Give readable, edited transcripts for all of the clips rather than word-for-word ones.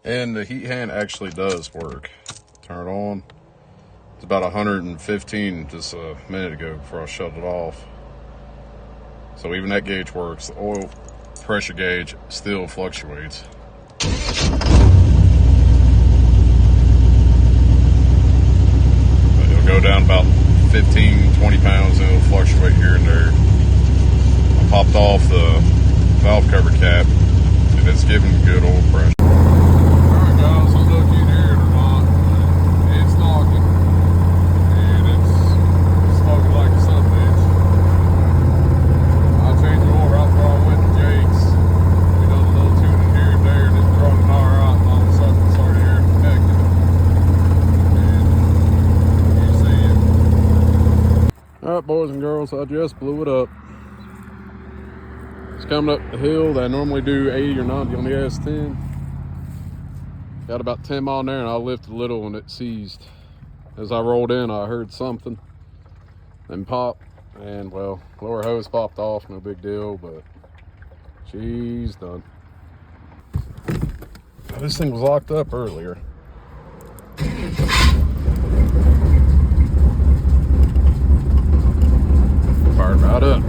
And the heat hand actually does work. Turn it on. It's about 115 just a minute ago before I shut it off. So even that gauge works. The oil pressure gauge still fluctuates. But it'll go down about 15, 20 pounds and it'll fluctuate here and there. I popped off the valve cover cap and it's giving good oil pressure. Alright guys, I don't know if you can hear it or not, but it's talking and it's smoking like a son of a bitch. I changed the oil right before I went to Jake's. We done a little tuning here and there and it's running an hour out and all of a sudden it started hearing connected. And you see it. Alright boys and girls, I just blew it up. It's coming up the hill that I normally do 80 or 90 on the S10. Got about 10 mile an hour and I lifted a little and it seized. As I rolled in, I heard something and pop, and well, lower hose popped off, no big deal, but she's done. This thing was locked up earlier. Fired right up.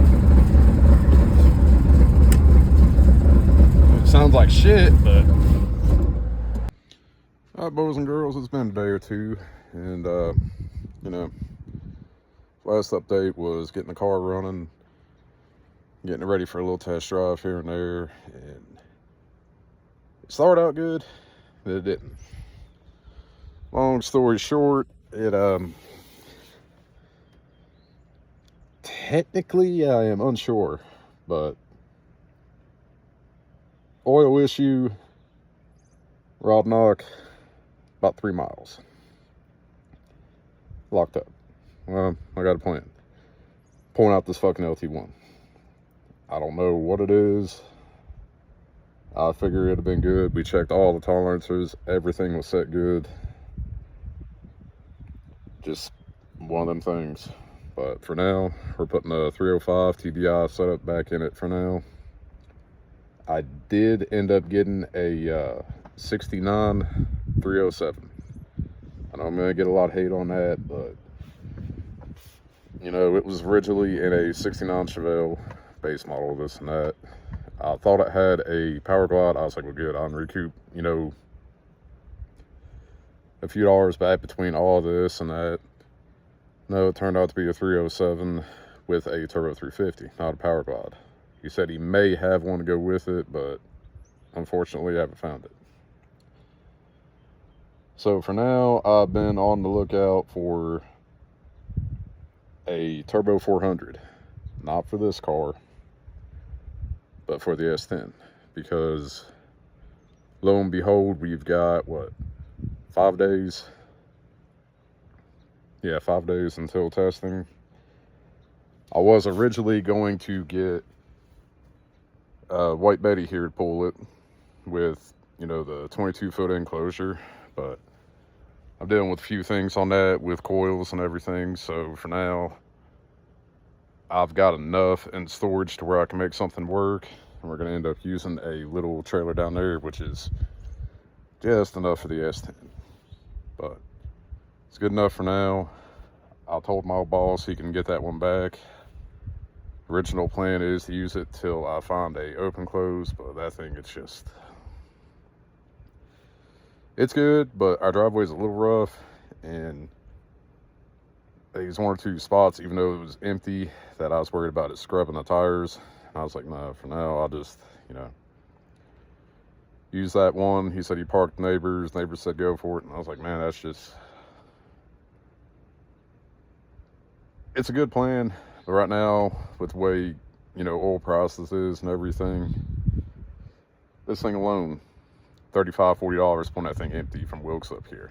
It sounds like shit, but alright boys and girls, it's been a day or two, and you know, last update was getting the car running, getting it ready for a little test drive here and there, and it started out good, but it didn't. Long story short, it technically I am unsure, but oil issue, rod knock, about 3 miles. Locked up. Well, I got a plan. Pulling out this fucking LT1. I don't know what it is. I figure it'd have been good. We checked all the tolerances. Everything was set good. Just one of them things. But for now, we're putting a 305 TDI setup back in it for now. I did end up getting a 69 307. I know I'm gonna get a lot of hate on that, but you know, it was originally in a 69 Chevelle base model, this and that. I thought it had a power glide. I was like, well, good, I can recoup, you know, a few dollars back between all this and that. No, it turned out to be a 307 with a turbo 350, not a power glide. He said he may have one to go with it, but unfortunately I haven't found it. So for now, I've been on the lookout for a turbo 400. Not for this car, but for the S10. Because lo and behold, we've got, what, 5 days? Yeah, 5 days until testing. I was originally going to get White Betty here to pull it with, you know, the 22-foot enclosure, but I'm dealing with a few things on that with coils and everything. So for now, I've got enough in storage to where I can make something work, and we're going to end up using a little trailer down there, which is just enough for the S10, but it's good enough for now. I told my boss he can get that one back. Original plan is to use it till I find a open close, but that thing, it's good, but our driveway's a little rough, and there's 1 or 2 spots, even though it was empty, that I was worried about it scrubbing the tires. And I was like, no, for now, I'll just, you know, use that one. He said he parked neighbors said go for it, and I was like, man, that's just, it's a good plan. But right now, with the way, you know, oil prices is and everything, this thing alone, $35, $40 pulling that thing empty from Wilkes up here.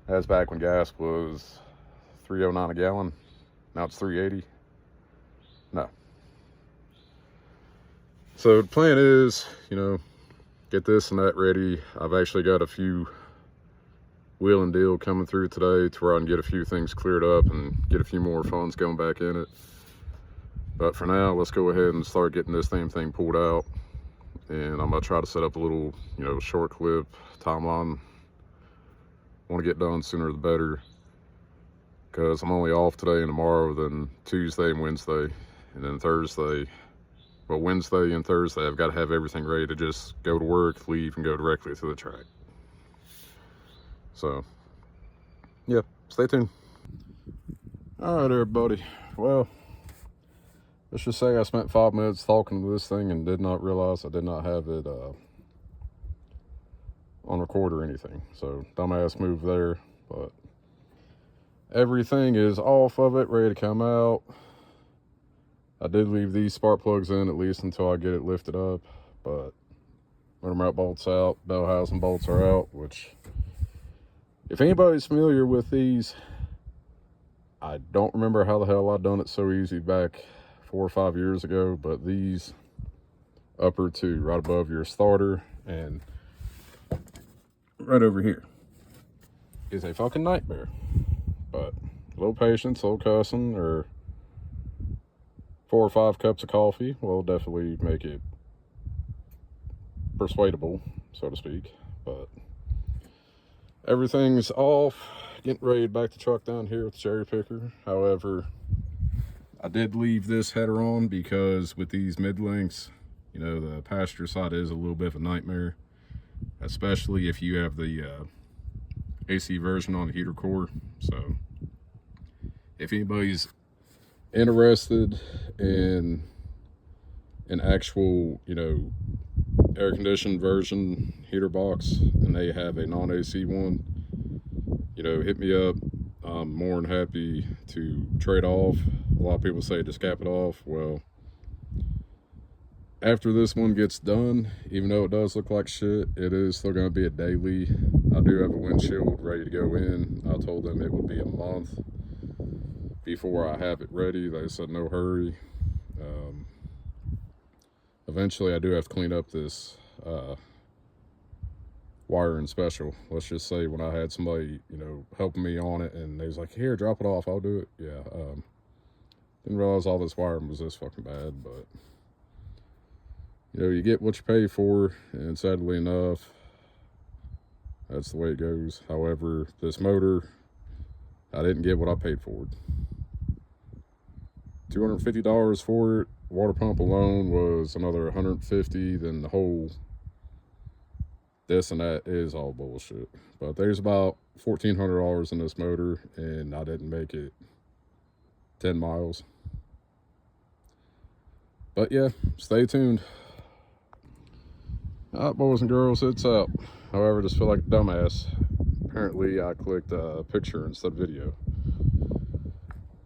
That's back when gas was $3.09 a gallon. Now it's $3.80. No. So the plan is, you know, get this and that ready. I've actually got a few wheel and deal coming through today to where I can get a few things cleared up and get a few more funds going back in it. But for now, let's go ahead and start getting this damn thing pulled out and I'm gonna try to set up a little, you know, short clip timeline. Want to get done sooner the better, because I'm only off today and tomorrow, then Tuesday and Wednesday, and then Thursday. Well, Wednesday and Thursday, I've got to have everything ready to just go to work, leave, and go directly to the track. So, yeah, stay tuned. All right, everybody. Well, let's just say I spent 5 minutes talking to this thing and did not realize I did not have it on record or anything. So, dumbass move there. But everything is off of it, ready to come out. I did leave these spark plugs in, at least until I get it lifted up. But motor mount bolts out, bell housing bolts are out, which, if anybody's familiar with these, I don't remember how the hell I done it so easy back 4 or 5 years ago, but these upper two right above your starter and right over here is a fucking nightmare. But a little patience, a little cussing, or 4 or 5 cups of coffee will definitely make it persuadable, so to speak. But everything's off, getting ready to back the truck down here with the cherry picker. However, I did leave this header on because with these mid lengths, you know, the passenger side is a little bit of a nightmare, especially if you have the AC version on the heater core. So if anybody's interested in an actual, you know, air conditioned version heater box and they have a non-AC one, you know, hit me up. I'm more than happy to trade off. A lot of people say just cap it off. Well, after this one gets done, even though it does look like shit, it is still going to be a daily. I do have a windshield ready to go in. I told them it would be a month before I have it ready. They said no hurry. Eventually I do have to clean up this wiring special. Let's just say when I had somebody, you know, helping me on it and they was like, here, drop it off, I'll do it. Yeah, didn't realize all this wiring was this fucking bad. But you know, you get what you pay for, and sadly enough, that's the way it goes. However, this motor, I didn't get what I paid for it. $250 for it. Water pump alone was another $150. Then the whole this and that is all bullshit. But there's about $1,400 in this motor, and I didn't make it 10 miles. But yeah, stay tuned. All right, boys and girls, it's out. However, I just feel like a dumbass. Apparently, I clicked picture instead of video.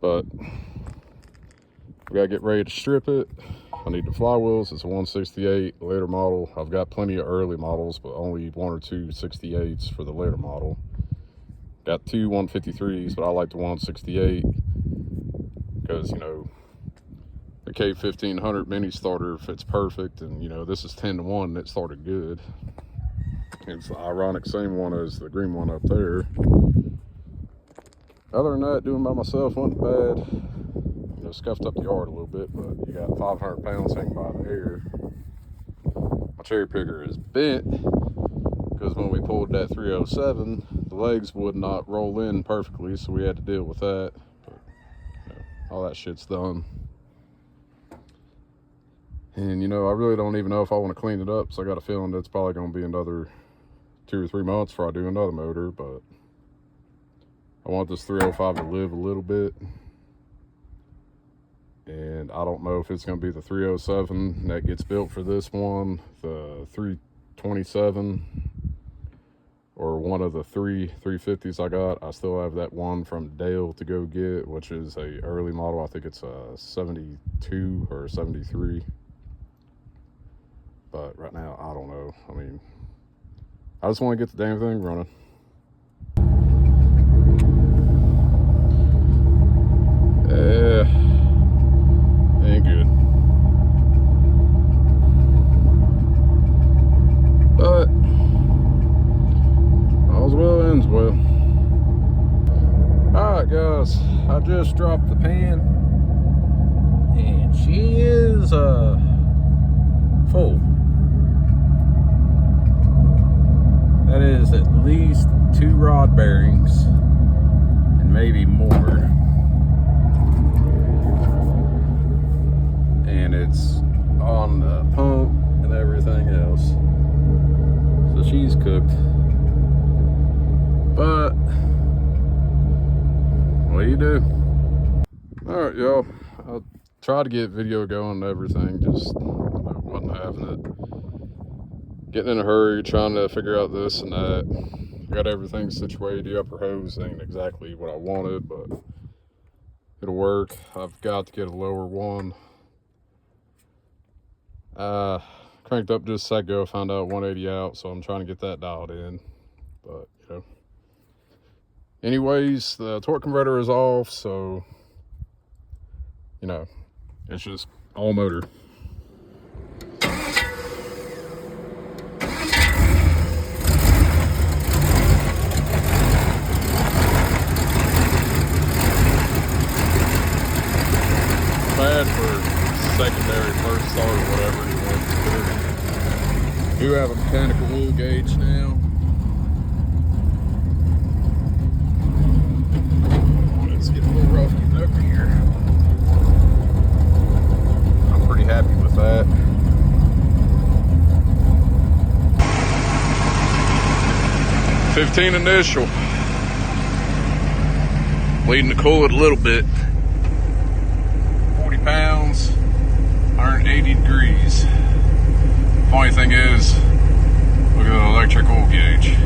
But we gotta get ready to strip it. I need the flywheels. It's a 168 later model. I've got plenty of early models, but only 1 or 2 68s for the later model. Got 2 153s, but I like the 168 because, you know, the K1500 mini starter fits perfect, and you know, this is 10-1 and it started good. It's the ironic same one as the green one up there. Other than that, doing by myself wasn't bad. You know, scuffed up the yard a little bit, but you got 500 pounds hanging by the air. My cherry picker is bent because when we pulled that 307, the legs would not roll in perfectly, so we had to deal with that. But you know, all that shit's done. And you know, I really don't even know if I want to clean it up, so I got a feeling that it's probably going to be another 2 or 3 months before I do another motor. But I want this 305 to live a little bit, and I don't know if it's going to be the 307 that gets built for this one, the 327, or one of the 350s I got. I still have that one from Dale to go get, which is a early model. I think it's a 72 or 73. But right now, I don't know. I mean, I just want to get the damn thing running. Yeah, ain't good. But all's well ends well. Alright guys, I just dropped the pan, and she is full. has at least 2 rod bearings and maybe more. And it's on the pump and everything else. So she's cooked. But what do you do? Alright, y'all. I tried to get video going and everything, just wasn't having it. Getting in a hurry, trying to figure out this and that. Got everything situated. The upper hose ain't exactly what I wanted, but it'll work. I've got to get a lower one. Cranked up just a sec ago, found out 180 out, so I'm trying to get that dialed in. But, you know. Anyways, the torque converter is off, so, you know, it's just all motor. Bad for secondary first start or whatever you want to do. Do have a mechanical oil gauge now. Let's get a little rough getting over here. I'm pretty happy with that. $15 initial. Leading to cool it a little bit. 40 pounds, 180 degrees. Funny thing is, look at the electric oil gauge.